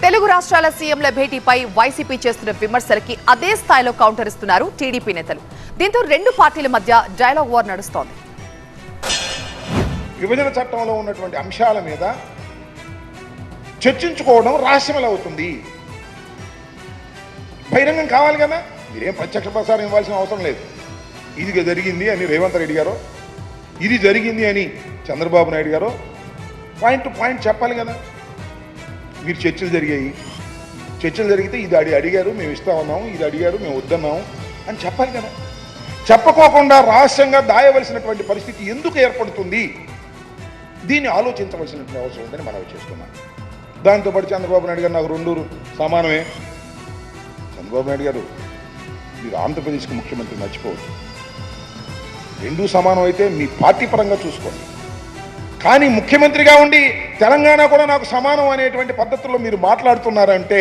తెలుగు రాష్ట్రాల సీఎంల భేటీపై వైసీపీ చేస్తున్న విమర్శలకి అదే స్థాయిలో కౌంటర్ ఇస్తున్నారు టీడీపీ నేతలు. దీంతో రెండు పార్టీల మధ్య డైలాగ్ వార్ నడుస్తోంది. విభజన చట్టంలో ఉన్నటువంటి అంశాల మీద చర్చించుకోవడం రాష్ట్రమేలా అవుతుంది? బహిరంగం కావాలి కదా. మీరేం ప్రత్యక్ష ప్రసారం ఇవ్వాల్సిన అవసరం లేదు. ఇది జరిగింది అని రేవంత్ రెడ్డి గారు, ఇది జరిగింది అని చంద్రబాబు నాయుడు గారు పాయింట్ టు పాయింట్ చెప్పాలి కదా. మీరు చర్చలు జరిగాయి, చర్చలు జరిగితే ఇది అడిగారు మేము ఇస్తా ఉన్నాము, ఇది అడిగారు మేము వద్దన్నాము అని చెప్పాలి కదా. చెప్పకోకుండా రహస్యంగా దాయవలసినటువంటి పరిస్థితి ఎందుకు ఏర్పడుతుంది? దీన్ని ఆలోచించవలసినటువంటి అవసరం ఉందని మనవి చేస్తున్నాను. దాంతోపాటు చంద్రబాబు నాయుడు గారు నాకు రెండు సమానమే. చంద్రబాబు నాయుడు గారు మీరు ఆంధ్రప్రదేశ్కి ముఖ్యమంత్రి మర్చిపోవద్దు. రెండూ సమానం అయితే మీ పార్టీ పరంగా చూసుకోండి. కానీ ముఖ్యమంత్రిగా ఉండి తెలంగాణ కూడా నాకు సమానం అనేటువంటి పద్ధతుల్లో మీరు మాట్లాడుతున్నారంటే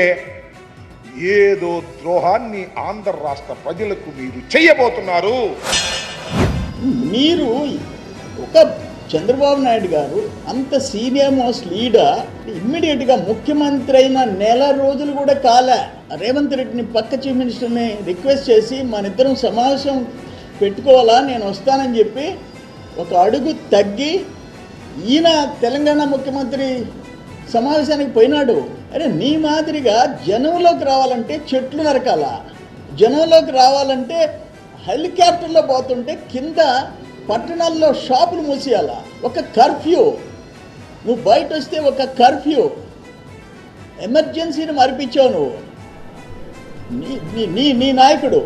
ఏదో ద్రోహాన్ని ఆంధ్ర రాష్ట్ర ప్రజలకు మీరు చేయబోతున్నారు. మీరు ఒక చంద్రబాబు నాయుడు గారు అంత సీనియర్ మోస్ట్ లీడర్ ఇమ్మీడియట్గా ముఖ్యమంత్రి అయిన నెల రోజులు కూడా కాలే రేవంత్ రెడ్డిని పక్క చీఫ్ మినిస్టర్ని రిక్వెస్ట్ చేసి మన ఇద్దరం సమావేశం పెట్టుకోవాలా, నేను వస్తానని చెప్పి ఒక అడుగు తగ్గి ఈయన తెలంగాణ ముఖ్యమంత్రి సమావేశానికి పోయినాడు. అరే నీ మాదిరిగా జనంలోకి రావాలంటే చెట్లు నరకాల, జనంలోకి రావాలంటే హెలికాప్టర్లో పోతుంటే కింద పట్టణాల్లో షాపులు మూసేయాల, ఒక కర్ఫ్యూ, నువ్వు బయట వస్తే ఒక కర్ఫ్యూ, ఎమర్జెన్సీని మరిపించావు నువ్వు. నీ నాయకుడు